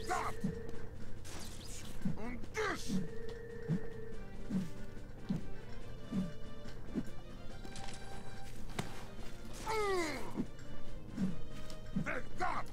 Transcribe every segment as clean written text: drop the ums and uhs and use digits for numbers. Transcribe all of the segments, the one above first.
that! And this! Take that!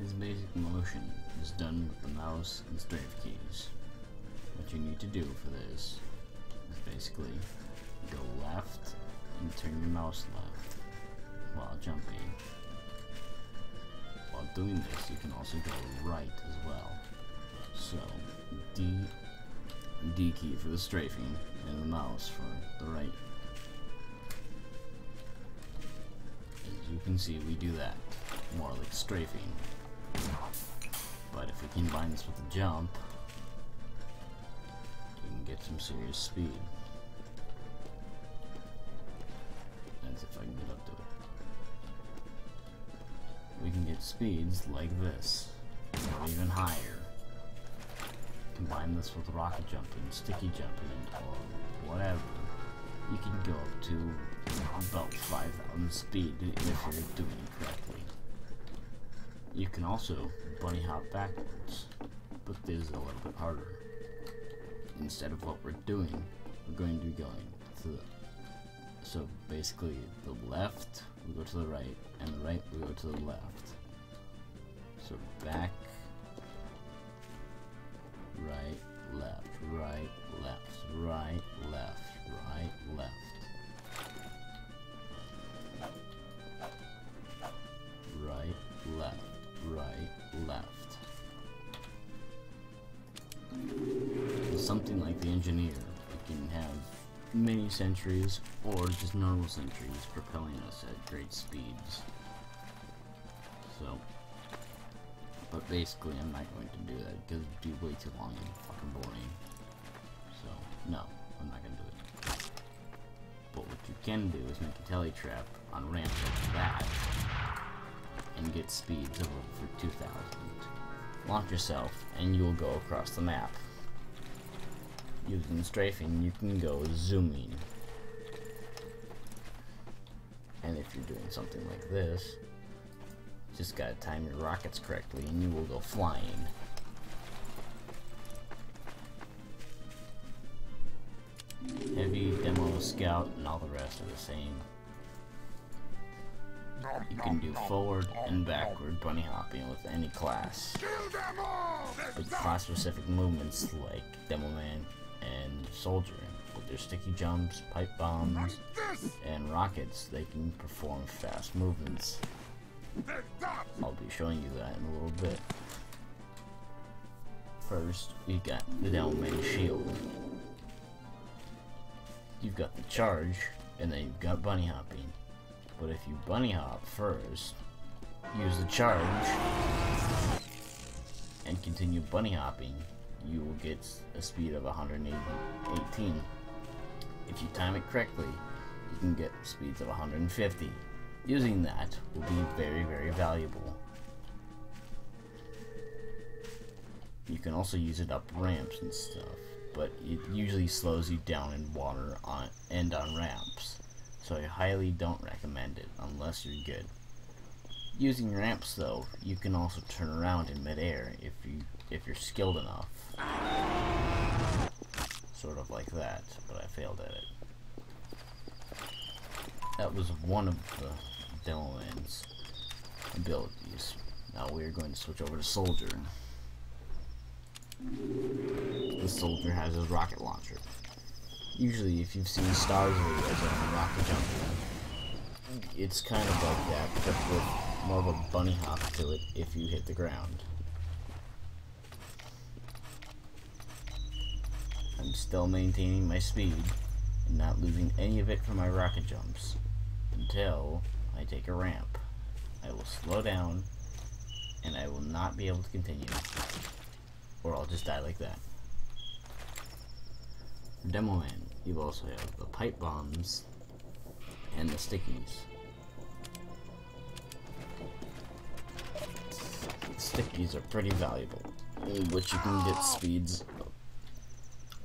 This basic motion is done with the mouse and strafe keys. What you need to do for this is basically go left and turn your mouse left while jumping. While doing this, you can also go right as well. So, D key for the strafing and the mouse for the right. As you can see, we do that more like strafing. But if we combine this with the jump, you can get some serious speed. As if I can get up to it. We can get speeds like this, or even higher. Combine this with rocket jumping, sticky jumping, or whatever. You can go up to about 5,000 speed if you're doing it correctly. You can also bunny hop backwards, but this is a little bit harder. Instead of what we're doing, we're going to be going to the, so basically the left, we go to the right, and the right, we go to the left. So back, right, left, right, left, right, left, right, left. Right, left, right, something like the Engineer, it can have mini sentries or just normal sentries propelling us at great speeds. So, but basically I'm not going to do that because it'd be way too long and fucking boring. So, no, I'm not going to do it. But what you can do is make a telly trap on ramps like that and get speeds of over 2,000. Launch yourself and you'll go across the map. Using strafing, you can go zooming. And if you're doing something like this, just gotta time your rockets correctly and you will go flying. Heavy, demo, scout, and all the rest are the same. You can do forward and backward bunny hopping with any class. But class specific movements like Demo Man and Soldier, with their sticky jumps, pipe bombs, and rockets, they can perform fast movements. I'll be showing you that in a little bit. First, we got the Demo Man shield. You've got the charge, and then you've got bunny hopping. But if you bunny hop first, use the charge, and continue bunny hopping, you will get a speed of 118. If you time it correctly, you can get speeds of 150. Using that will be very, very valuable. You can also use it up ramps and stuff, but it usually slows you down in water and on ramps. So I highly don't recommend it unless you're good. Using ramps though, you can also turn around in midair if you're skilled enough. Sort of like that, but I failed at it. That was one of the Demo Man's abilities. Now we're going to switch over to Soldier. The Soldier has his rocket launcher. Usually, if you've seen Stars videos on rocket jumping, it's kind of like that, but with more of a bunny hop to it if you hit the ground. I'm still maintaining my speed and not losing any of it from my rocket jumps until I take a ramp. I will slow down and I will not be able to continue, or I'll just die like that. For Demo Man, you also have the pipe bombs and the stickies. Stickies are pretty valuable, in which you can get speeds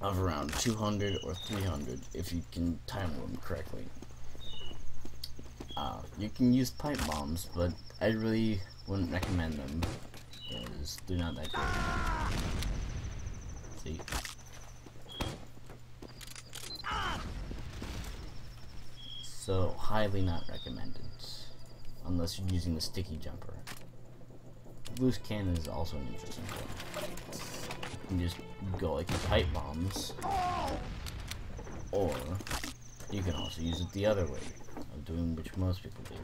of around 200 or 300 if you can time them correctly. You can use pipe bombs, but I really wouldn't recommend them because they're not that great. See? So, highly not recommended, unless you're using the sticky jumper. Loose cannon is also an interesting one. You can just go like the pipe bombs, or you can also use it the other way, of doing which most people do,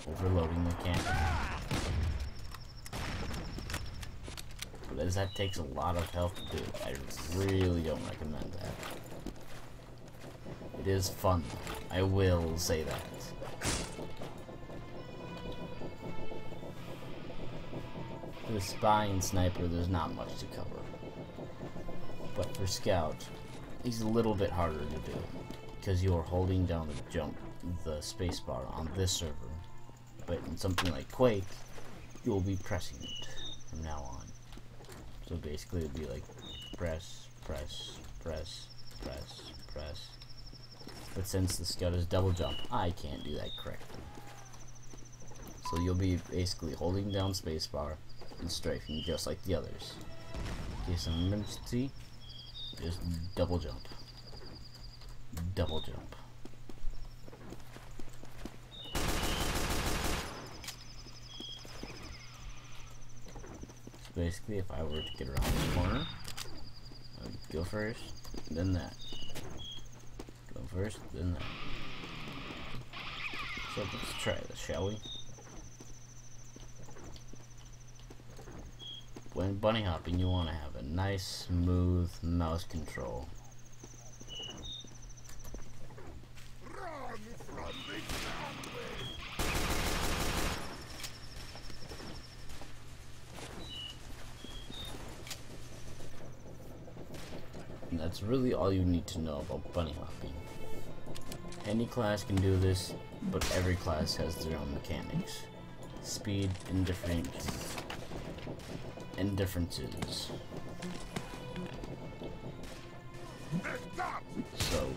overloading the cannon. But as that takes a lot of health to do, I really don't recommend that. It is fun, I will say that. For the spy and sniper, there's not much to cover. But for scout, he's a little bit harder to do, because you are holding down the spacebar on this server. But in something like Quake, you'll be pressing it from now on. So basically it'll be like press, press, press, press, press. But since the scout is double jump, I can't do that correctly. So you'll be basically holding down spacebar and strafing just like the others. In case of emergency, just double jump. Double jump. So basically, if I were to get around this corner, I would go first, then that. Go first, then that. So let's try this, shall we? when bunny hopping, you want to have a nice, smooth mouse control. Run from the zombie! And that's really all you need to know about bunny hopping. Any class can do this, but every class has their own mechanics, speed, and differences. So,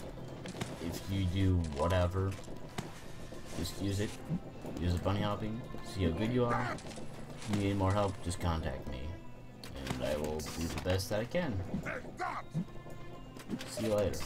if you do whatever, just use it. Use the bunny hopping. See how good you are. If you need more help, just contact me, and I will do the best that I can. See you later.